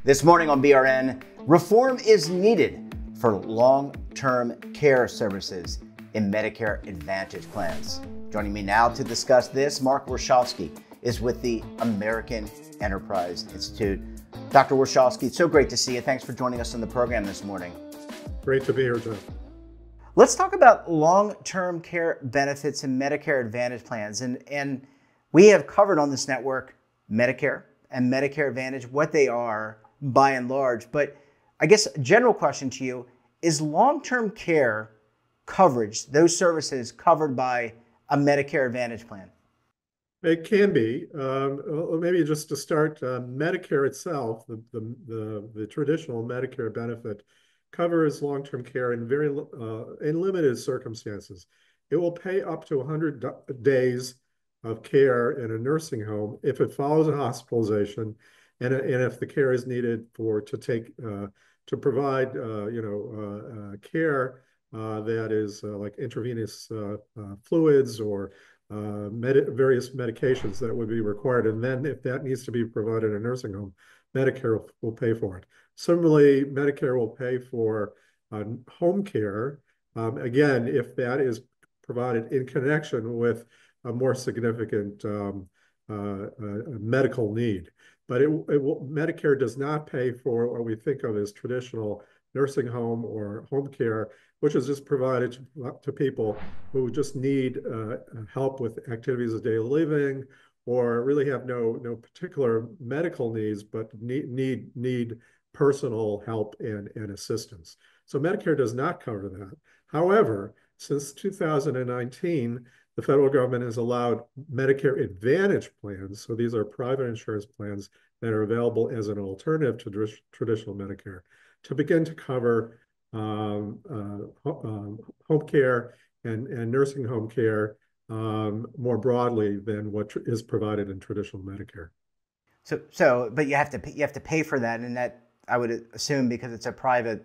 This morning on BRN, reform is needed for long-term care services in Medicare Advantage plans. Joining me now to discuss this, Mark Warshawsky is with the American Enterprise Institute. Dr. Warshawsky, it's so great to see you. Thanks for joining us on the program this morning. Great to be here, Jeff. Let's talk about long-term care benefits in Medicare Advantage plans. And we have covered on this network Medicare and Medicare Advantage, what they are by and large. But I guess a general question to you, is long-term care coverage, those services covered by a Medicare Advantage plan? It can be. Maybe just to start, Medicare itself, the traditional Medicare benefit, covers long-term care in in limited circumstances. It will pay up to 100 days of care in a nursing home if it follows a hospitalization, and if the care is needed to provide care that is like intravenous fluids or various medications that would be required. And then if that needs to be provided in a nursing home, Medicare will pay for it. Similarly, Medicare will pay for home care, again, if that is provided in connection with a more significant medical need. But Medicare does not pay for what we think of as traditional nursing home or home care, which is just provided to people who just need help with activities of daily living, or really have no particular medical needs, but need personal help and assistance. So Medicare does not cover that. However, since 2019, the federal government has allowed Medicare Advantage plans, so these are private insurance plans that are available as an alternative to traditional Medicare, to begin to cover home care and nursing home care more broadly than what is provided in traditional Medicare. But you have to pay for that, and that I would assume, because it's a private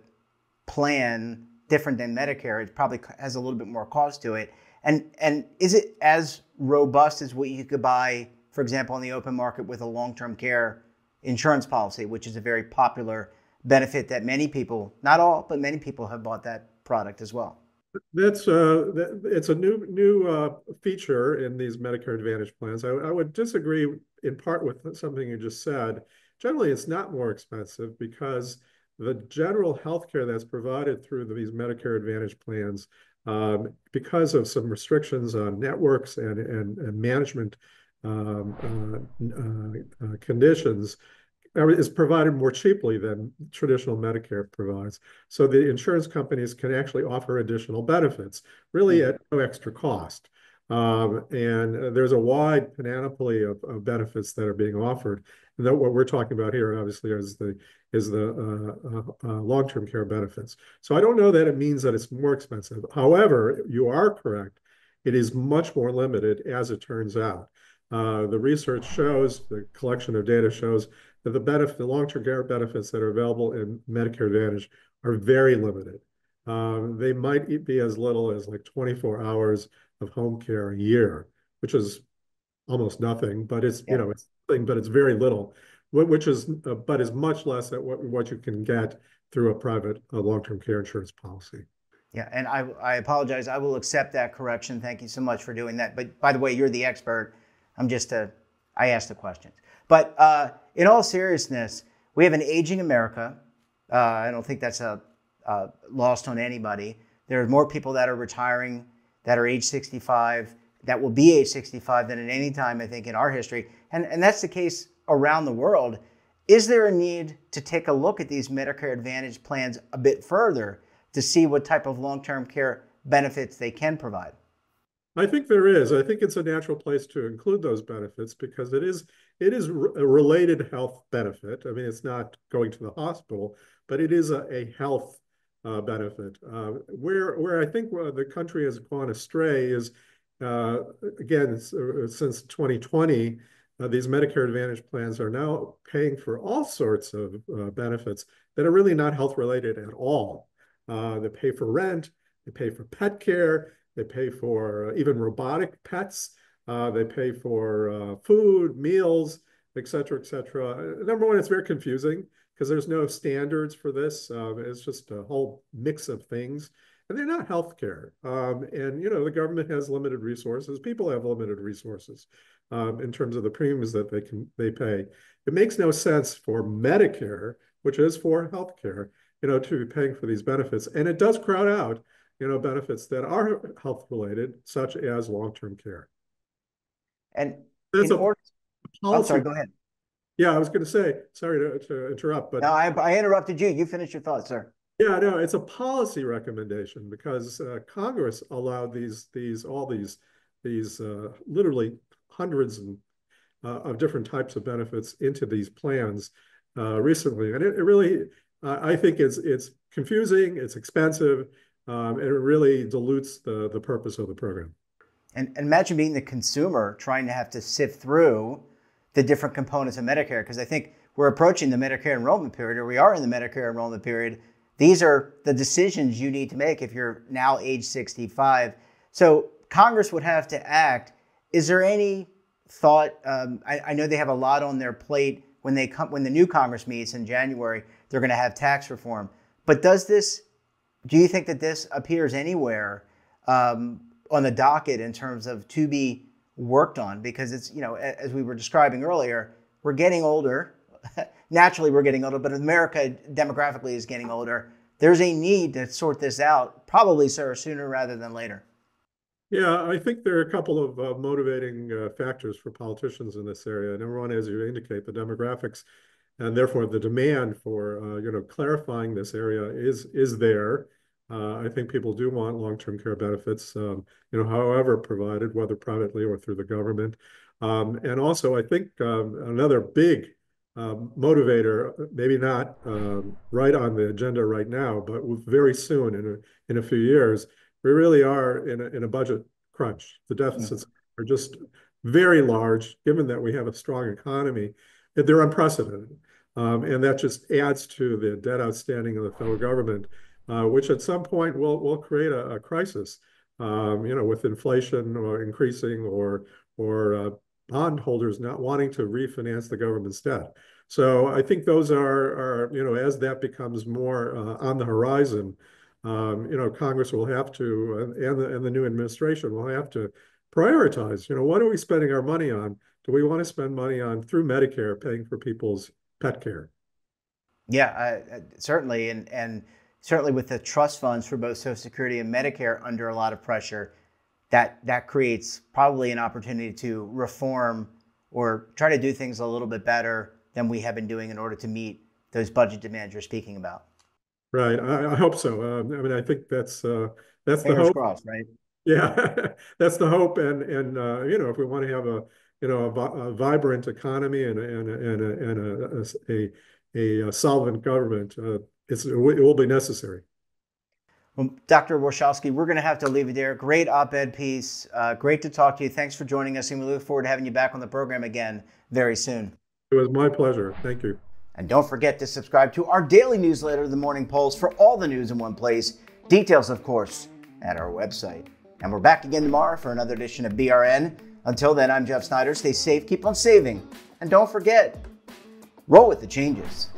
plan, different than Medicare, it probably has a little bit more cost to it. And is it as robust as what you could buy, for example, on the open market with a long-term care insurance policy, which is a very popular benefit that many people, not all, but many people have bought that product as well? It's a new feature in these Medicare Advantage plans. I would disagree in part with something you just said. Generally, it's not more expensive because the general health care that's provided through these Medicare Advantage plans, because of some restrictions on networks and management conditions, is provided more cheaply than traditional Medicare provides. So the insurance companies can actually offer additional benefits, really at no extra cost. And there's a wide panoply of benefits that are being offered. And that what we're talking about here, obviously, is the long-term care benefits. So I don't know that it means that it's more expensive. However, you are correct. It is much more limited, as it turns out. The research shows, the collection of data shows, that the long-term care benefits that are available in Medicare Advantage are very limited. They might be as little as like 24 hours of home care a year, which is almost nothing, but it's it's nothing, but it's very little, which is but is much less than what you can get through a private long-term care insurance policy. Yeah, and I apologize. I will accept that correction. Thank you so much for doing that. But by the way, you're the expert. I ask the questions. But in all seriousness, we have an aging America. I don't think that's lost on anybody. There are more people that are retiring that are age 65, that will be age 65 than at any time, I think, in our history. And that's the case around the world. Is there a need to take a look at these Medicare Advantage plans a bit further to see what type of long-term care benefits they can provide? I think there is. I think it's a natural place to include those benefits because it is a related health benefit. I mean, it's not going to the hospital, but it is a health benefit. Where I think the country has gone astray is, again, since 2020, these Medicare Advantage plans are now paying for all sorts of benefits that are really not health related at all. They pay for rent, they pay for pet care, they pay for even robotic pets. They pay for food, meals, et cetera, et cetera. Number one, it's very confusing because there's no standards for this. It's just a whole mix of things. And they're not healthcare. And, you know, the government has limited resources. People have limited resources in terms of the premiums that they pay. It makes no sense for Medicare, which is for healthcare, you know, to be paying for these benefits. And it does crowd out, you know, benefits that are health related, such as long-term care. And That's in a order, I'm policy. sorry, go ahead. Yeah, I was going to say, sorry to interrupt, but No, I interrupted you. You finish your thoughts, sir. yeah, no, it's a policy recommendation because Congress allowed all these literally hundreds of different types of benefits into these plans recently, and it really I think it's confusing, it's expensive, and it really dilutes the purpose of the program. And imagine being the consumer trying to have to sift through the different components of Medicare, because I think we're approaching the Medicare enrollment period, or we are in the Medicare enrollment period. These are the decisions you need to make if you're now age 65. So Congress would have to act. Is there any thought? I know they have a lot on their plate when the new Congress meets in January. They're going to have tax reform. But do you think that this appears anywhere on the docket in terms of to be worked on? Because it's, you know, as we were describing earlier, we're getting older. Naturally, we're getting older, but America demographically is getting older. There's a need to sort this out, probably, sir, sooner rather than later. Yeah, I think there are a couple of motivating factors for politicians in this area. Number one, as you indicate, the demographics, and therefore the demand for you know, clarifying this area is there. I think people do want long-term care benefits, you know, however provided, whether privately or through the government. And also, I think another big motivator, maybe not right on the agenda right now, but very soon, in a few years, we really are in a budget crunch. The deficits are just very large, given that we have a strong economy. They're unprecedented. And that just adds to the debt outstanding of the federal government, which at some point will create a crisis, you know, with inflation or increasing or bondholders not wanting to refinance the government's debt. So I think those are you know, as that becomes more on the horizon, you know, Congress will have to, and the new administration will have to prioritize, you know, what are we spending our money on? Do we want to spend money on, through Medicare, paying for people's pet care? Yeah, certainly. And certainly with the trust funds for both Social Security and Medicare under a lot of pressure, that creates probably an opportunity to reform or try to do things a little bit better than we have been doing in order to meet those budget demands you're speaking about. Right. I hope so. I mean, I think that's the Fingers hope. crossed, right? Yeah, that's the hope. And you know, if we want to have a vibrant economy and a solvent government, it will be necessary. Well, Dr. Warshawsky, we're going to have to leave it there. Great op-ed piece. Great to talk to you. Thanks for joining us, and we look forward to having you back on the program again very soon. It was my pleasure. Thank you. And don't forget to subscribe to our daily newsletter, The Morning Polls, for all the news in one place. Details, of course, at our website. And we're back again tomorrow for another edition of BRN. Until then, I'm Jeff Snyder. Stay safe, keep on saving, and don't forget, roll with the changes.